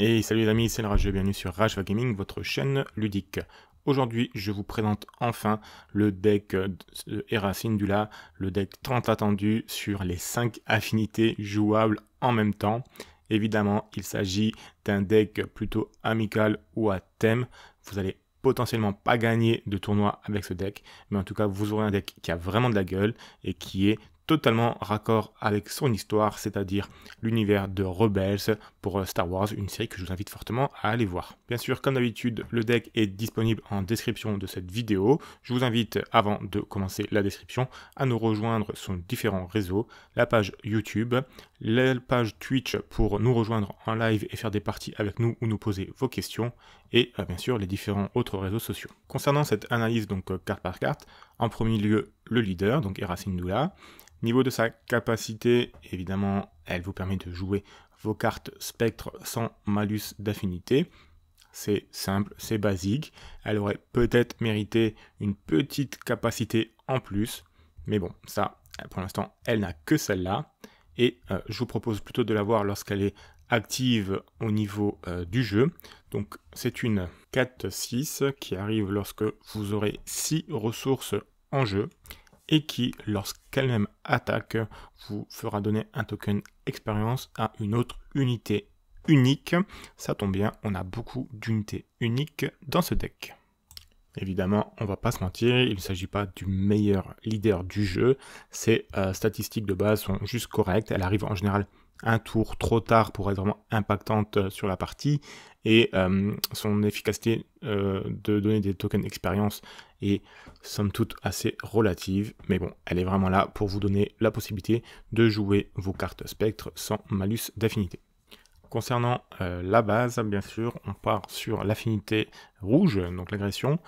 Et salut les amis, c'est le Rageux, bienvenue sur Rage Gaming, votre chaîne ludique. Aujourd'hui, je vous présente enfin le deck de Hera Syndulla, le deck tant attendu sur les 5 affinités jouables en même temps. Évidemment, il s'agit d'un deck plutôt amical ou à thème. Vous allez potentiellement pas gagner de tournoi avec ce deck, mais en tout cas, vous aurez un deck qui a vraiment de la gueule et qui est totalement raccord avec son histoire, c'est-à-dire l'univers de Rebels pour Star Wars, une série que je vous invite fortement à aller voir. Bien sûr, comme d'habitude, le deck est disponible en description de cette vidéo. Je vous invite, avant de commencer la description, à nous rejoindre sur différents réseaux, la page YouTube, la page Twitch pour nous rejoindre en live et faire des parties avec nous ou nous poser vos questions, et bien sûr les différents autres réseaux sociaux. Concernant cette analyse donc carte par carte, en premier lieu le leader, donc Hera Syndulla. Niveau de sa capacité, évidemment, elle vous permet de jouer vos cartes spectre sans malus d'affinité. C'est simple, c'est basique. Elle aurait peut-être mérité une petite capacité en plus. Mais bon, ça, pour l'instant, elle n'a que celle-là. Et je vous propose plutôt de la voir lorsqu'elle est active au niveau du jeu. Donc, c'est une 4-6 qui arrive lorsque vous aurez 6 ressources en jeu, et qui, lorsqu'elle-même attaque, vous fera donner un token expérience à une autre unité unique. Ça tombe bien, on a beaucoup d'unités uniques dans ce deck. Évidemment, on va pas se mentir, il ne s'agit pas du meilleur leader du jeu. Ses statistiques de base sont juste correctes. Elle arrive en général un tour trop tard pour être vraiment impactante sur la partie, et son efficacité de donner des tokens expérience est somme toute assez relative, mais bon, elle est vraiment là pour vous donner la possibilité de jouer vos cartes spectre sans malus d'affinité. Concernant la base, bien sûr, on part sur l'affinité rouge, donc l'agression.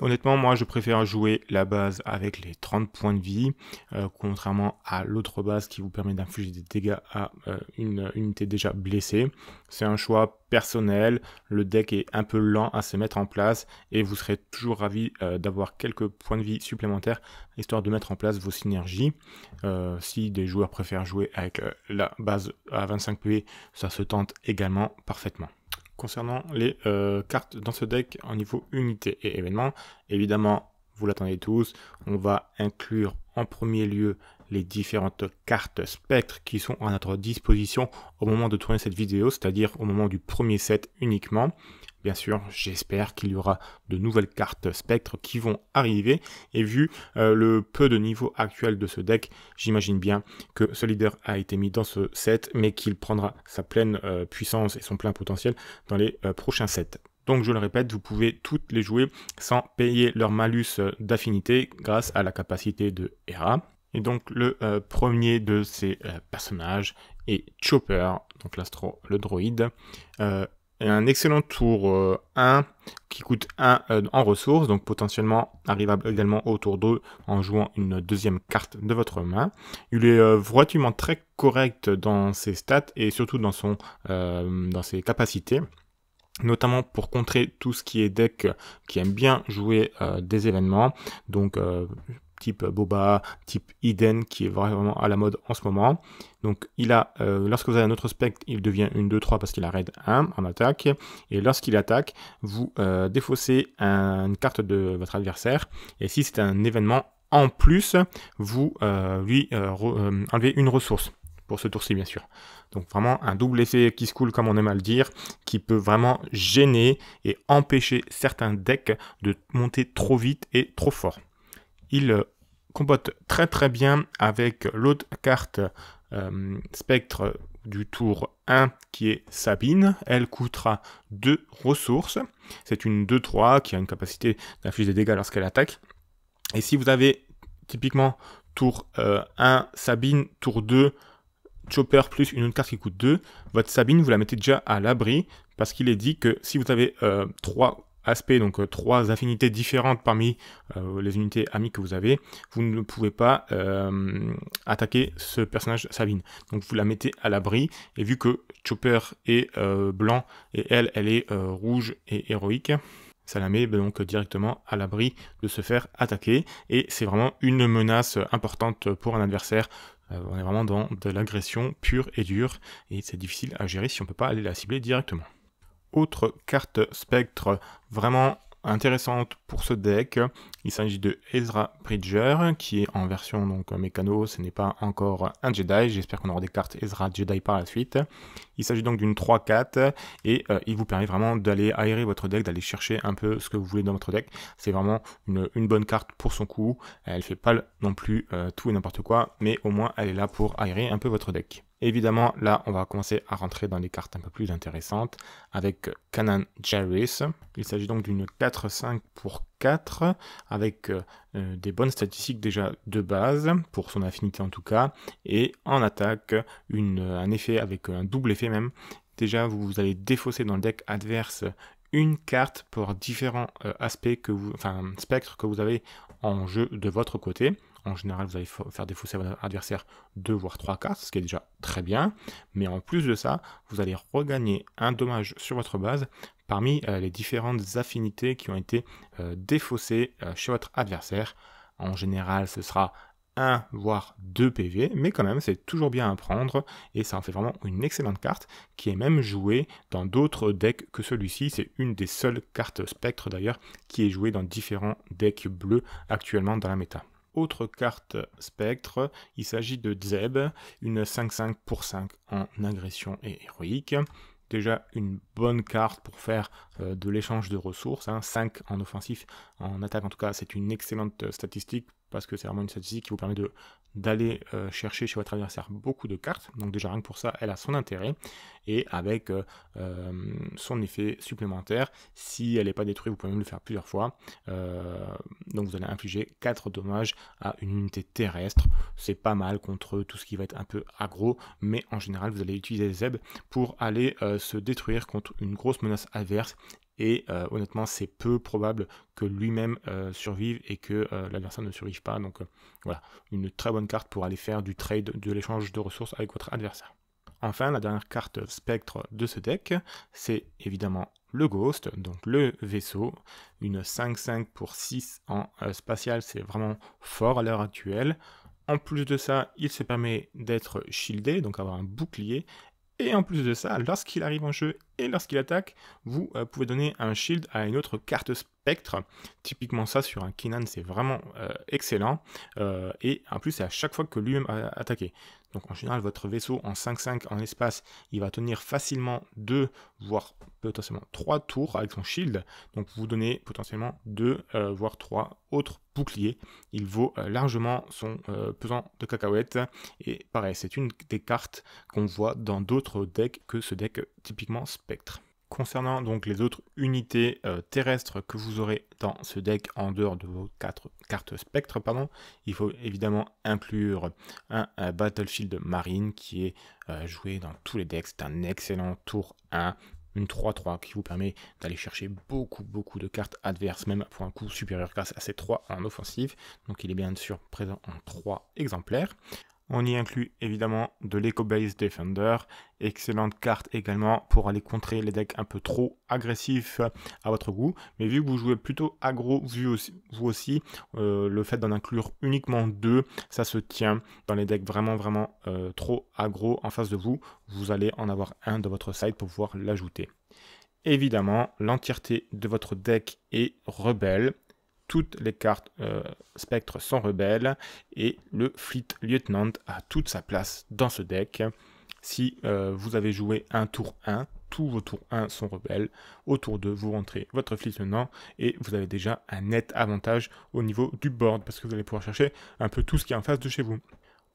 Honnêtement, moi, je préfère jouer la base avec les 30 points de vie, contrairement à l'autre base qui vous permet d'infliger des dégâts à une unité déjà blessée. C'est un choix personnel, le deck est un peu lent à se mettre en place, et vous serez toujours ravi d'avoir quelques points de vie supplémentaires, histoire de mettre en place vos synergies. Si des joueurs préfèrent jouer avec la base à 25 PV, ça se tente également parfaitement. Concernant les cartes dans ce deck en niveau unité et événements, évidemment, vous l'attendez tous, on va inclure en premier lieu les différentes cartes spectres qui sont à notre disposition au moment de tourner cette vidéo, c'est-à-dire au moment du premier set uniquement. Bien sûr, j'espère qu'il y aura de nouvelles cartes spectres qui vont arriver, et vu le peu de niveau actuel de ce deck, j'imagine bien que ce leader a été mis dans ce set, mais qu'il prendra sa pleine puissance et son plein potentiel dans les prochains sets. Donc je le répète, vous pouvez toutes les jouer sans payer leur malus d'affinité grâce à la capacité de Hera. Et donc le premier de ces personnages est Chopper, donc le droïde. Un excellent tour 1 qui coûte 1 en ressources, donc potentiellement arrivable également au tour 2 en jouant une deuxième carte de votre main. Il est relativement très correct dans ses stats et surtout dans ses capacités, notamment pour contrer tout ce qui est deck qui aime bien jouer des événements, donc type Boba, type Eden, qui est vraiment à la mode en ce moment. Donc il a, lorsque vous avez un autre spectre, il devient une 2-3 parce qu'il a raid 1 en attaque, et lorsqu'il attaque, vous défaussez une carte de votre adversaire, et si c'est un événement en plus, vous lui enlevez une ressource. Pour ce tour-ci, bien sûr. Donc vraiment un double effet qui se coule, comme on aime à le dire, qui peut vraiment gêner et empêcher certains decks de monter trop vite et trop fort. Il combotte très très bien avec l'autre carte spectre du tour 1 qui est Sabine. Elle coûtera 2 ressources. C'est une 2-3 qui a une capacité d'infliger des dégâts lorsqu'elle attaque. Et si vous avez typiquement tour 1 Sabine, tour 2 Chopper plus une autre carte qui coûte 2, votre Sabine, vous la mettez déjà à l'abri, parce qu'il est dit que si vous avez 3 aspects, donc 3 affinités différentes parmi les unités amies que vous avez, vous ne pouvez pas attaquer ce personnage Sabine. Donc vous la mettez à l'abri, et vu que Chopper est blanc, et elle est rouge et héroïque, ça la met donc directement à l'abri de se faire attaquer, et c'est vraiment une menace importante pour un adversaire. On est vraiment dans de l'agression pure et dure, et c'est difficile à gérer si on ne peut pas aller la cibler directement. Autre carte spectre vraiment intéressante pour ce deck, il s'agit de Ezra Bridger, qui est en version donc mécano, ce n'est pas encore un Jedi, j'espère qu'on aura des cartes Ezra Jedi par la suite. Il s'agit donc d'une 3-4, et il vous permet vraiment d'aller aérer votre deck, d'aller chercher un peu ce que vous voulez dans votre deck. C'est vraiment une bonne carte pour son coup, elle fait pas non plus tout et n'importe quoi, mais au moins elle est là pour aérer un peu votre deck. Évidemment, là, on va commencer à rentrer dans les cartes un peu plus intéressantes avec Kanan Jarrus. Il s'agit donc d'une 4-5 pour 4 avec des bonnes statistiques déjà de base, pour son affinité en tout cas, et en attaque, un effet avec un double effet même. Déjà, vous allez défausser dans le deck adverse une carte pour différents aspects spectres que vous avez en jeu de votre côté. En général, vous allez faire défausser à votre adversaire 2 voire 3 cartes, ce qui est déjà très bien. Mais en plus de ça, vous allez regagner un dommage sur votre base parmi les différentes affinités qui ont été défaussées chez votre adversaire. En général, ce sera 1 voire 2 PV, mais quand même, c'est toujours bien à prendre, et ça en fait vraiment une excellente carte, qui est même jouée dans d'autres decks que celui-ci. C'est une des seules cartes spectre d'ailleurs, qui est jouée dans différents decks bleus actuellement dans la méta. Autre carte spectre, il s'agit de Zeb, une 5-5 pour 5 en agression et héroïque. Déjà une bonne carte pour faire de l'échange de ressources, 5 en offensif, en attaque en tout cas, c'est une excellente statistique, parce que c'est vraiment une statistique qui vous permet d'aller chercher chez votre adversaire beaucoup de cartes. Donc déjà rien que pour ça, elle a son intérêt. Et avec son effet supplémentaire, si elle n'est pas détruite, vous pouvez même le faire plusieurs fois. Donc vous allez infliger 4 dommages à une unité terrestre. C'est pas mal contre tout ce qui va être un peu aggro, mais en général vous allez utiliser Zeb pour aller se détruire contre une grosse menace adverse. Et honnêtement, c'est peu probable que lui-même survive et que l'adversaire ne survive pas. Donc voilà, une très bonne carte pour aller faire du trade, de l'échange de ressources avec votre adversaire. Enfin, la dernière carte spectre de ce deck, c'est évidemment le Ghost, donc le vaisseau. Une 5-5 pour 6 en spatial, c'est vraiment fort à l'heure actuelle. En plus de ça, il se permet d'être shieldé, donc avoir un bouclier. Et en plus de ça, lorsqu'il arrive en jeu et lorsqu'il attaque, vous pouvez donner un shield à une autre carte spectre. Typiquement ça sur un Kanan, c'est vraiment excellent. Et en plus, c'est à chaque fois que lui-même a attaqué. Donc en général, votre vaisseau en 5-5 en espace, il va tenir facilement 2, voire potentiellement 3 tours avec son shield. Donc vous donnez potentiellement 2, voire 3 autres boucliers. Il vaut largement son pesant de cacahuètes. Et pareil, c'est une des cartes qu'on voit dans d'autres decks que ce deck typiquement spectre. Concernant donc les autres unités terrestres que vous aurez dans ce deck en dehors de vos 4 cartes spectre, il faut évidemment inclure un Battlefield Marine qui est joué dans tous les decks. C'est un excellent tour 1, une 3-3 qui vous permet d'aller chercher beaucoup de cartes adverses, même pour un coût supérieur grâce à ces 3 en offensive. Donc il est bien sûr présent en 3 exemplaires. On y inclut évidemment de l'Eco-Base Defender, excellente carte également pour aller contrer les decks un peu trop agressifs à votre goût. Mais vu que vous jouez plutôt aggro vous aussi, le fait d'en inclure uniquement 2, ça se tient. Dans les decks vraiment trop aggro en face de vous, vous allez en avoir un de votre side pour pouvoir l'ajouter. Évidemment, l'entièreté de votre deck est rebelle. Toutes les cartes spectres sont rebelles et le Fleet Lieutenant a toute sa place dans ce deck. Si vous avez joué un tour 1, tous vos tours 1 sont rebelles. Au tour 2, vous rentrez votre Fleet Lieutenant et vous avez déjà un net avantage au niveau du board parce que vous allez pouvoir chercher un peu tout ce qui est en face de chez vous.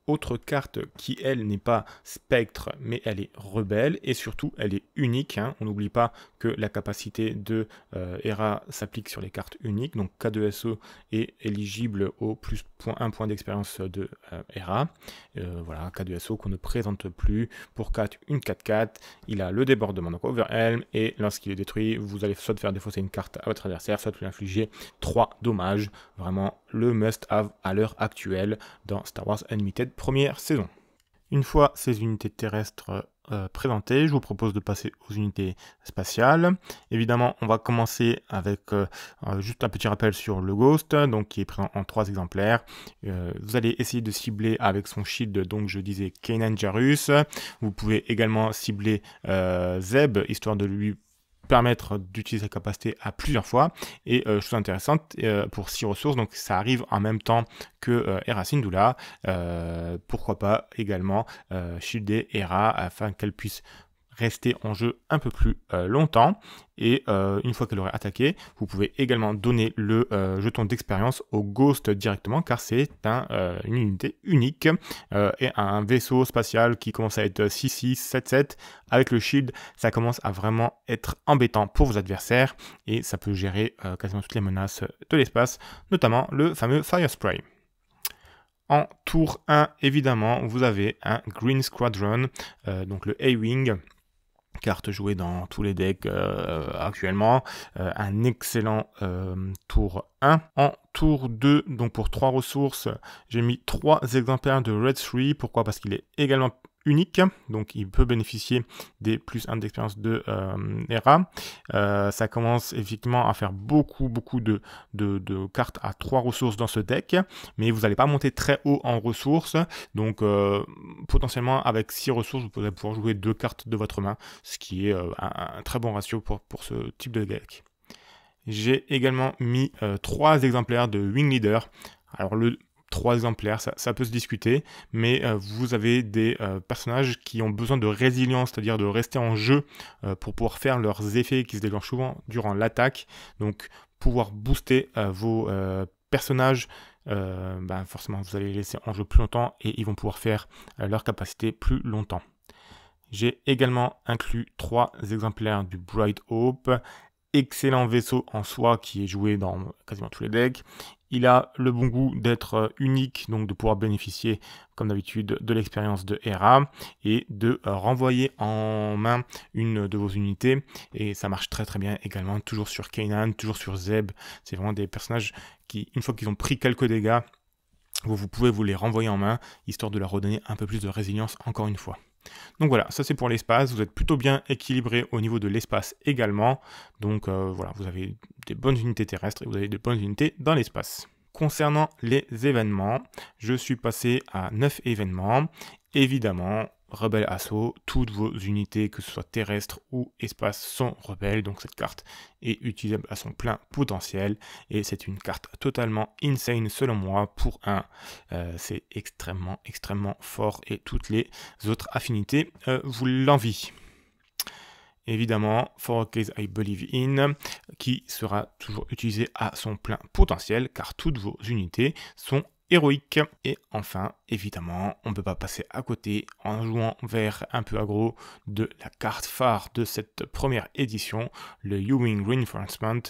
Autre carte qui, elle, n'est pas spectre, mais elle est rebelle, et surtout, elle est unique. On n'oublie pas que la capacité de Hera s'applique sur les cartes uniques, donc K2SO est éligible au plus 1 point d'expérience de Hera. Voilà, K2SO qu'on ne présente plus. Pour 4, une 4-4, il a le débordement, donc Overhelm, et lorsqu'il est détruit, vous allez soit faire défausser une carte à votre adversaire, soit lui infliger 3 dommages. Vraiment le must-have à l'heure actuelle dans Star Wars Unlimited première saison. Une fois ces unités terrestres présentées, je vous propose de passer aux unités spatiales. Évidemment, on va commencer avec juste un petit rappel sur le Ghost, donc qui est présent en 3 exemplaires. Vous allez essayer de cibler avec son shield, donc je disais Kanan Jarrus. Vous pouvez également cibler Zeb, histoire de lui permettre d'utiliser la capacité à plusieurs fois. Et chose intéressante, pour 6 ressources, donc ça arrive en même temps que Hera Syndulla. Pourquoi pas également shielder Hera afin qu'elle puisse rester en jeu un peu plus longtemps. Et une fois qu'elle aurait attaqué, vous pouvez également donner le jeton d'expérience au Ghost directement, car c'est une unité unique et un vaisseau spatial qui commence à être 6-6, 7-7. Avec le shield, ça commence à vraiment être embêtant pour vos adversaires et ça peut gérer quasiment toutes les menaces de l'espace, notamment le fameux Fire Spray. En tour 1, évidemment, vous avez un Green Squadron, donc le A-Wing, carte jouée dans tous les decks actuellement, un excellent tour 1. En tour 2, donc pour 3 ressources, j'ai mis 3 exemplaires de Red 3, pourquoi? Parce qu'il est également unique, donc il peut bénéficier des plus 1 d'expérience de Hera. Ça commence effectivement à faire beaucoup de cartes à 3 ressources dans ce deck, mais vous n'allez pas monter très haut en ressources, donc potentiellement avec 6 ressources, vous pourrez pouvoir jouer 2 cartes de votre main, ce qui est un très bon ratio pour ce type de deck. J'ai également mis 3 exemplaires de Wing Leader. Alors le 3 exemplaires, ça peut se discuter, mais vous avez des personnages qui ont besoin de résilience, c'est-à-dire de rester en jeu pour pouvoir faire leurs effets qui se déclenchent souvent durant l'attaque. Donc pouvoir booster vos personnages, forcément vous allez les laisser en jeu plus longtemps et ils vont pouvoir faire leur capacité plus longtemps. J'ai également inclus 3 exemplaires du Bright Hope. Excellent vaisseau en soi qui est joué dans quasiment tous les decks. Il a le bon goût d'être unique, donc de pouvoir bénéficier, comme d'habitude, de l'expérience de Hera et de renvoyer en main une de vos unités. Et ça marche très bien également, toujours sur Kanan, toujours sur Zeb. C'est vraiment des personnages qui, une fois qu'ils ont pris quelques dégâts, vous pouvez vous les renvoyer en main, histoire de leur redonner un peu plus de résilience encore une fois. Donc voilà, ça c'est pour l'espace, vous êtes plutôt bien équilibré au niveau de l'espace également, donc voilà, vous avez des bonnes unités terrestres et vous avez des bonnes unités dans l'espace. Concernant les événements, je suis passé à 9 événements, évidemment, Rebelle Assaut, toutes vos unités, que ce soit terrestres ou espace, sont rebelles, donc cette carte est utilisable à son plein potentiel, et c'est une carte totalement insane selon moi, pour un, c'est extrêmement fort, et toutes les autres affinités vous l'envient. Évidemment, For a Case I Believe In, qui sera toujours utilisé à son plein potentiel, car toutes vos unités sont héroïque. Et enfin, évidemment, on ne peut pas passer à côté, en jouant vers un peu aggro, de la carte phare de cette première édition, le U-Wing Reinforcement,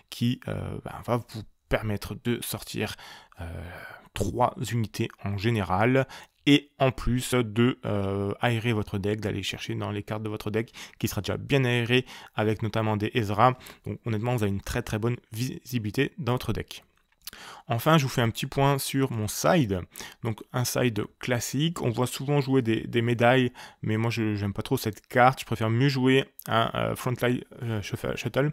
qui va vous permettre de sortir 3 unités en général, et en plus de aérer votre deck, d'aller chercher dans les cartes de votre deck, qui sera déjà bien aéré, avec notamment des Ezra. Donc honnêtement, vous avez une très bonne visibilité dans votre deck. Enfin, je vous fais un petit point sur mon side. Donc un side classique, on voit souvent jouer des médailles, mais moi je n'aime pas trop cette carte, je préfère mieux jouer un Frontline Shuttle,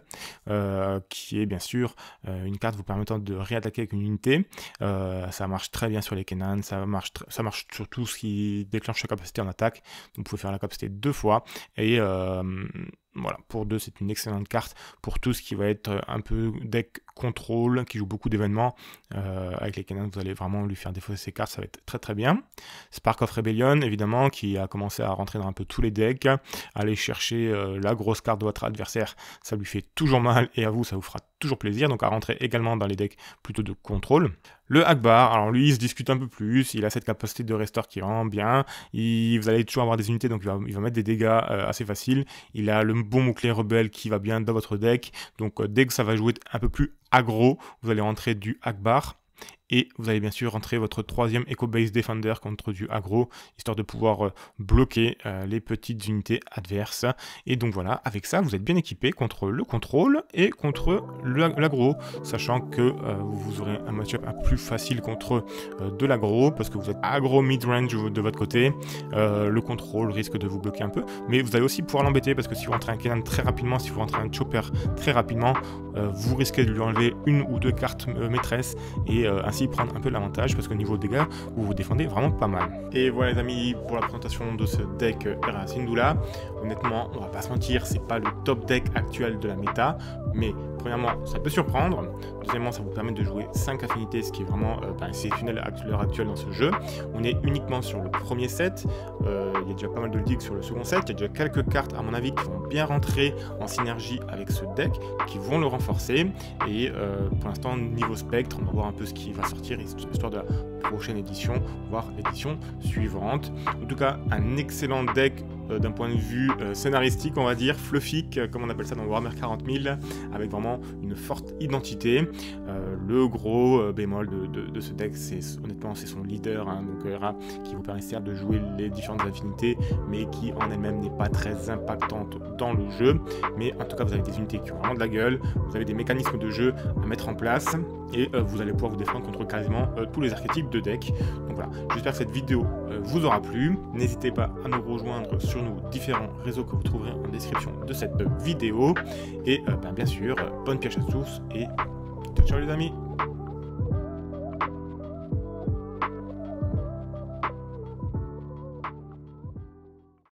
qui est bien sûr une carte vous permettant de réattaquer avec une unité. Ça marche très bien sur les Kanan, ça marche sur tout ce qui déclenche sa capacité en attaque, donc vous pouvez faire la capacité 2 fois, et voilà, pour 2, c'est une excellente carte pour tout ce qui va être un peu deck contrôle, qui joue beaucoup d'événements. Avec les Kanan, vous allez vraiment lui faire défausser ses cartes, ça va être très bien. Spark of Rebellion, évidemment, qui a commencé à rentrer dans un peu tous les decks. Aller chercher la grosse carte de votre adversaire, ça lui fait toujours mal, et à vous, ça vous fera toujours plaisir, donc à rentrer également dans les decks plutôt de contrôle. Le Akbar, alors lui, il se discute un peu plus, il a cette capacité de restore qui est vraiment bien, vous allez toujours avoir des unités, donc il va mettre des dégâts assez faciles, il a le bon bouclier rebelle qui va bien dans votre deck, donc dès que ça va jouer un peu plus aggro, vous allez rentrer du Akbar, et vous allez bien sûr rentrer votre 3e Echo Base Defender contre du aggro, histoire de pouvoir bloquer les petites unités adverses. Et donc voilà, avec ça, vous êtes bien équipé contre le contrôle et contre l'aggro, sachant que vous aurez un match-up un plus facile contre de l'aggro, parce que vous êtes aggro mid-range de votre côté. Le contrôle risque de vous bloquer un peu, mais vous allez aussi pouvoir l'embêter, parce que si vous rentrez un Kanan très rapidement, si vous rentrez un Chopper très rapidement, vous risquez de lui enlever 1 ou 2 cartes maîtresses, et ainsi ainsi prendre un peu l'avantage parce qu'au niveau dégâts, vous vous défendez vraiment pas mal. Et voilà les amis pour la présentation de ce deck Era Syndulla. Honnêtement, on va pas se mentir, c'est pas le top deck actuel de la méta, mais premièrement, ça peut surprendre. Deuxièmement, ça vous permet de jouer 5 affinités, ce qui est vraiment exceptionnel à l'heure actuelle dans ce jeu. On est uniquement sur le premier set. Il y a déjà pas mal de digues sur le second set. Il y a déjà quelques cartes, à mon avis, qui vont bien rentrer en synergie avec ce deck, qui vont le renforcer. Et pour l'instant, niveau spectre, on va voir un peu ce qui va sortir, histoire de la prochaine édition, voire l'édition suivante. En tout cas, un excellent deck d'un point de vue scénaristique, on va dire, fluffique, comme on appelle ça dans Warhammer 40 000, avec vraiment une forte identité. Le gros bémol de ce deck, honnêtement, c'est son leader, hein, donc Era, qui vous permet certes de jouer les différentes affinités, mais qui en elle-même n'est pas très impactante dans le jeu. Mais en tout cas, vous avez des unités qui ont vraiment de la gueule, vous avez des mécanismes de jeu à mettre en place, et vous allez pouvoir vous défendre contre quasiment tous les archétypes de deck. Donc voilà, j'espère que cette vidéo vous aura plu. N'hésitez pas à nous rejoindre sur nos différents réseaux que vous trouverez en description de cette vidéo. Et bien sûr, bonne pioche à tous et ciao les amis.